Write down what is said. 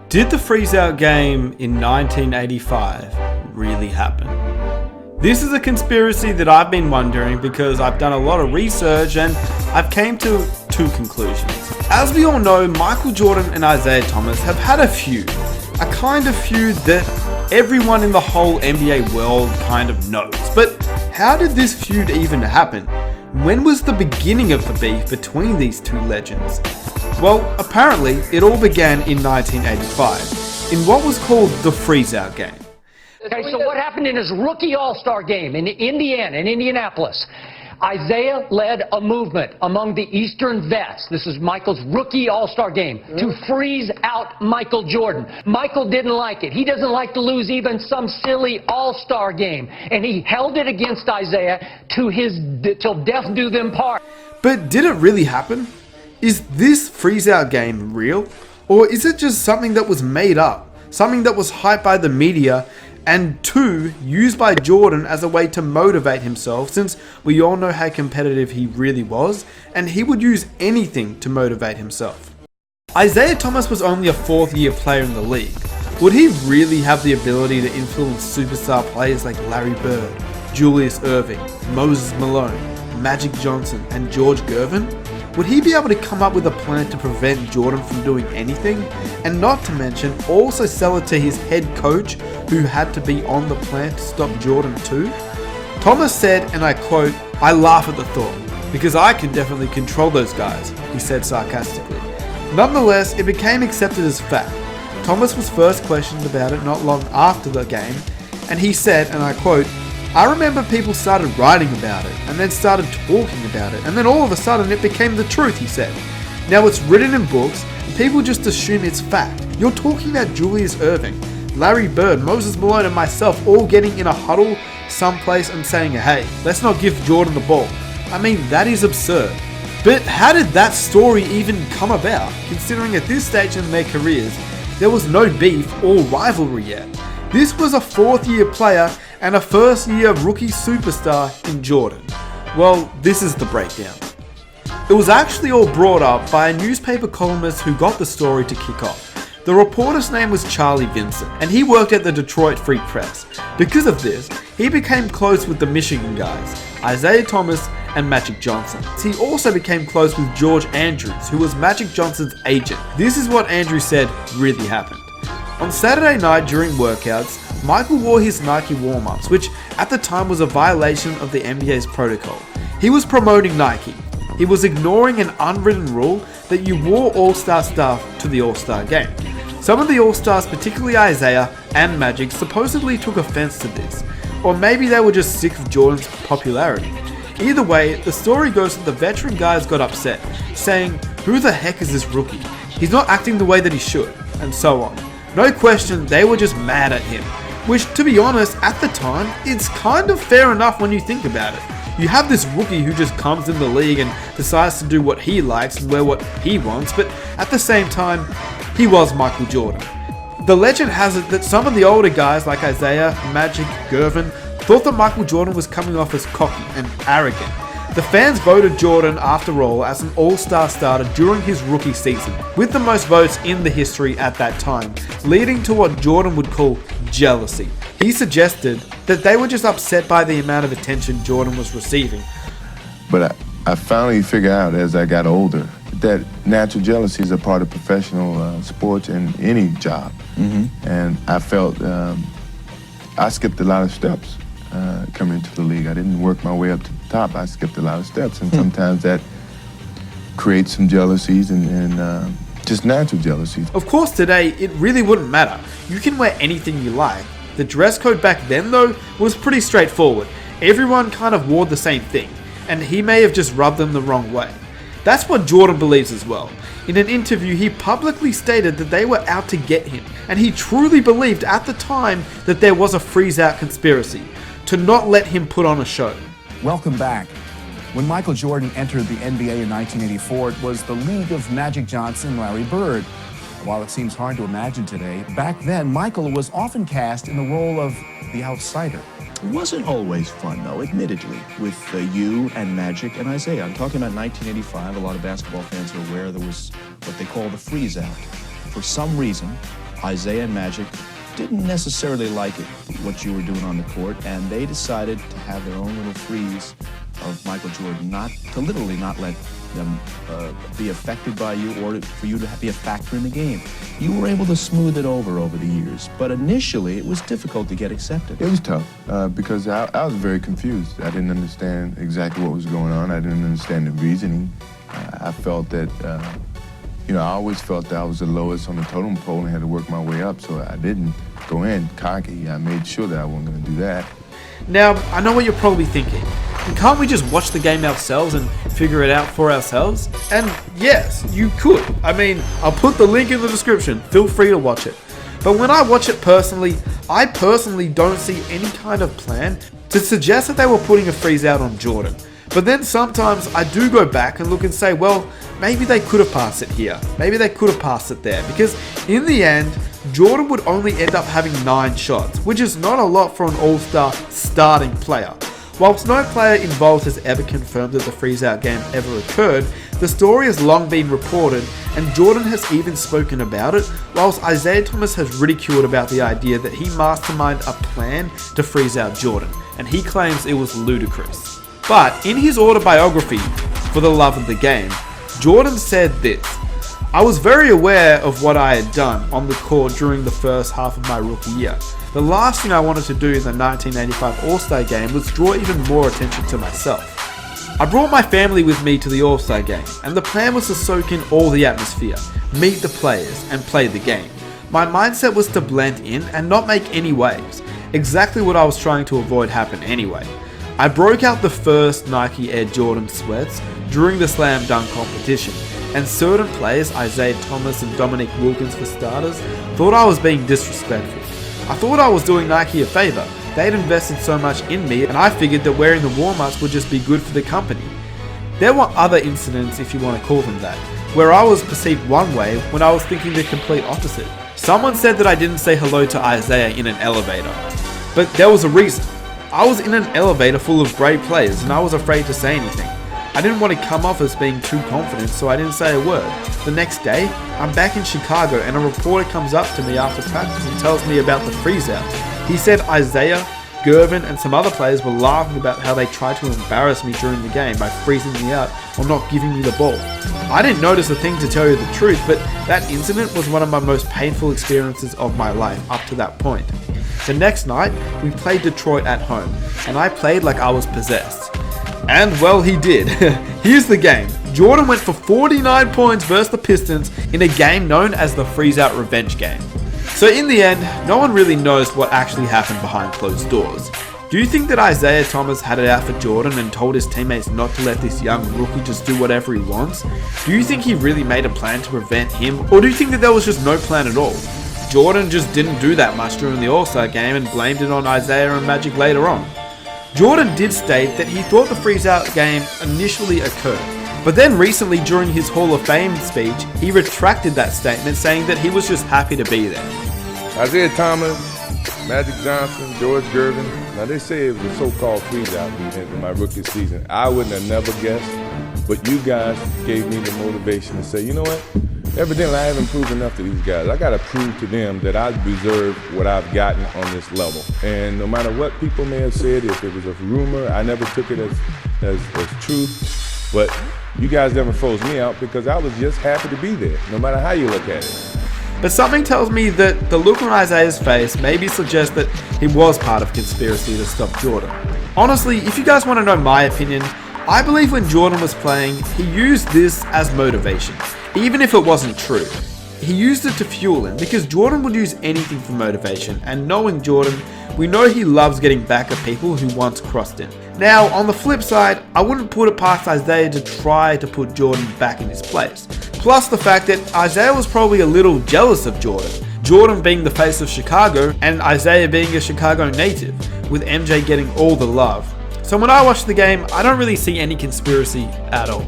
Did the freeze-out game in 1985 really happen? This is a conspiracy that I've been wondering because I've done a lot of research and I've came to two conclusions. As we all know, Michael Jordan and Isaiah Thomas have had a feud. A kind of feud that everyone in the whole NBA world kind of knows. But how did this feud even happen? When was the beginning of the beef between these two legends? Well, apparently it all began in 1985, in what was called the freeze-out game. Okay, so what happened in his rookie All-Star game in Indiana, in Indianapolis? Isaiah led a movement among the Eastern vets. This is Michael's rookie All-Star game to freeze out Michael Jordan. Michael didn't like it. He doesn't like to lose even some silly All-Star game. And he held it against Isaiah till death do them part. But did it really happen? Is this freeze-out game real? Or is it just something that was made up? Something that was hyped by the media and two, used by Jordan as a way to motivate himself, since we all know how competitive he really was, and he would use anything to motivate himself. Isaiah Thomas was only a fourth-year player in the league. Would he really have the ability to influence superstar players like Larry Bird, Julius Erving, Moses Malone, Magic Johnson, and George Gervin? Would he be able to come up with a plan to prevent Jordan from doing anything? And not to mention, also sell it to his head coach, who had to be on the plan to stop Jordan too? Thomas said, and I quote, "I laugh at the thought, because I can definitely control those guys," he said sarcastically. Nonetheless, it became accepted as fact. Thomas was first questioned about it not long after the game, and he said, and I quote, "I remember people started writing about it, and then started talking about it, and then all of a sudden it became the truth," he said. "Now it's written in books, and people just assume it's fact. You're talking about Julius Erving, Larry Bird, Moses Malone, and myself all getting in a huddle someplace and saying, hey, let's not give Jordan the ball. I mean, that is absurd." But how did that story even come about, considering at this stage in their careers, there was no beef or rivalry yet? This was a fourth-year player and a first-year rookie superstar in Jordan. Well, this is the breakdown. It was actually all brought up by a newspaper columnist who got the story to kick off. The reporter's name was Charlie Vincent, and he worked at the Detroit Free Press. Because of this, he became close with the Michigan guys, Isaiah Thomas and Magic Johnson. He also became close with George Andrews, who was Magic Johnson's agent. This is what Andrews said really happened. On Saturday night during workouts, Michael wore his Nike warm-ups, which at the time was a violation of the NBA's protocol. He was promoting Nike. He was ignoring an unwritten rule that you wore All-Star stuff to the All-Star game. Some of the All-Stars, particularly Isaiah and Magic, supposedly took offense to this. Or maybe they were just sick of Jordan's popularity. Either way, the story goes that the veteran guys got upset, saying, "Who the heck is this rookie? He's not acting the way that he should," and so on. No question, they were just mad at him. Which, to be honest, at the time, it's kind of fair enough when you think about it. You have this rookie who just comes in the league and decides to do what he likes and wear what he wants, but at the same time, he was Michael Jordan. The legend has it that some of the older guys like Isaiah, Magic, Gervin thought that Michael Jordan was coming off as cocky and arrogant. The fans voted Jordan, after all, as an all-star starter during his rookie season, with the most votes in the history at that time, leading to what Jordan would call jealousy. He suggested that they were just upset by the amount of attention Jordan was receiving. But I finally figured out as I got older that natural jealousy is a part of professional sports and any job. And I felt I skipped a lot of steps coming into the league. I didn't work my way up to the top. I skipped a lot of steps, and sometimes that creates some jealousies and just natural jealousies. Of course, today, it really wouldn't matter. You can wear anything you like. The dress code back then, though, was pretty straightforward. Everyone kind of wore the same thing, and he may have just rubbed them the wrong way. That's what Jordan believes as well. In an interview, he publicly stated that they were out to get him, and he truly believed at the time that there was a freeze-out conspiracy to not let him put on a show. Welcome back. When Michael Jordan entered the NBA in 1984, it was the league of Magic Johnson and Larry Bird. While it seems hard to imagine today, back then Michael was often cast in the role of the outsider. It wasn't always fun, though, admittedly, with you and Magic and Isaiah. I'm talking about 1985. A lot of basketball fans are aware there was what they call the freeze-out. For some reason, Isaiah and Magic didn't necessarily like it, what you were doing on the court, and they decided to have their own little freeze of Michael Jordan, literally not let them be affected by you or for you to be a factor in the game. You were able to smooth it over the years, but initially it was difficult to get accepted. It was tough because I was very confused. I didn't understand exactly what was going on. I didn't understand the reasoning. I felt that, I always felt that I was the lowest on the totem pole and had to work my way up, so I didn't go in cocky. I made sure that I wasn't going to do that. Now, I know what you're probably thinking. Can't we just watch the game ourselves and figure it out for ourselves? And yes, you could. I mean, I'll put the link in the description. Feel free to watch it. But when I watch it personally, I personally don't see any kind of plan to suggest that they were putting a freeze out on Jordan. But then sometimes I do go back and look and say, well, maybe they could have passed it here. Maybe they could have passed it there. Because in the end, Jordan would only end up having 9 shots, which is not a lot for an all-star starting player. Whilst no player involved has ever confirmed that the freeze-out game ever occurred, the story has long been reported, and Jordan has even spoken about it, whilst Isaiah Thomas has ridiculed about the idea that he masterminded a plan to freeze out Jordan, and he claims it was ludicrous. But in his autobiography, For the Love of the Game, Jordan said this: "I was very aware of what I had done on the court during the first half of my rookie year. The last thing I wanted to do in the 1985 All-Star Game was draw even more attention to myself. I brought my family with me to the All-Star Game, and the plan was to soak in all the atmosphere, meet the players, and play the game. My mindset was to blend in and not make any waves, exactly what I was trying to avoid happen anyway. I broke out the first Nike Air Jordan sweats during the slam dunk competition, and certain players, Isaiah Thomas and Dominique Wilkins for starters, thought I was being disrespectful. I thought I was doing Nike a favor. They'd invested so much in me, and I figured that wearing the warm-ups would just be good for the company. There were other incidents, if you want to call them that, where I was perceived one way when I was thinking the complete opposite. Someone said that I didn't say hello to Isaiah in an elevator, but there was a reason. I was in an elevator full of great players, and I was afraid to say anything. I didn't want to come off as being too confident, so I didn't say a word. The next day, I'm back in Chicago, and a reporter comes up to me after practice and tells me about the freeze-out. He said Isaiah, Gervin, and some other players were laughing about how they tried to embarrass me during the game by freezing me out or not giving me the ball. I didn't notice a thing, to tell you the truth, but that incident was one of my most painful experiences of my life up to that point. The next night, we played Detroit at home, and I played like I was possessed. And well, he did. Here's the game. Jordan went for 49 points versus the Pistons in a game known as the Freeze-Out Revenge Game. So in the end, no one really knows what actually happened behind closed doors. Do you think that Isaiah Thomas had it out for Jordan and told his teammates not to let this young rookie just do whatever he wants? Do you think he really made a plan to prevent him, or do you think that there was just no plan at all? Jordan just didn't do that much during the All-Star game and blamed it on Isaiah and Magic later on. Jordan did state that he thought the freeze-out game initially occurred, but then recently during his Hall of Fame speech, he retracted that statement, saying that he was just happy to be there. Isaiah Thomas, Magic Johnson, George Gervin, now they say it was a so-called freeze-out in my rookie season. I wouldn't have never guessed, but you guys gave me the motivation to say, you know what? Evidently, I haven't proved enough to these guys. I got to prove to them that I deserve what I've gotten on this level. And no matter what people may have said, if it was a rumor, I never took it as truth. But you guys never froze me out because I was just happy to be there, no matter how you look at it. But something tells me that the look on Isaiah's face maybe suggests that he was part of a conspiracy to stop Jordan. Honestly, if you guys want to know my opinion, I believe when Jordan was playing, he used this as motivation. Even if it wasn't true, he used it to fuel him, because Jordan would use anything for motivation, and knowing Jordan, we know he loves getting back at people who once crossed him. Now, on the flip side, I wouldn't put it past Isaiah to try to put Jordan back in his place. Plus the fact that Isaiah was probably a little jealous of Jordan. Jordan being the face of Chicago, and Isaiah being a Chicago native, with MJ getting all the love. So when I watch the game, I don't really see any conspiracy at all.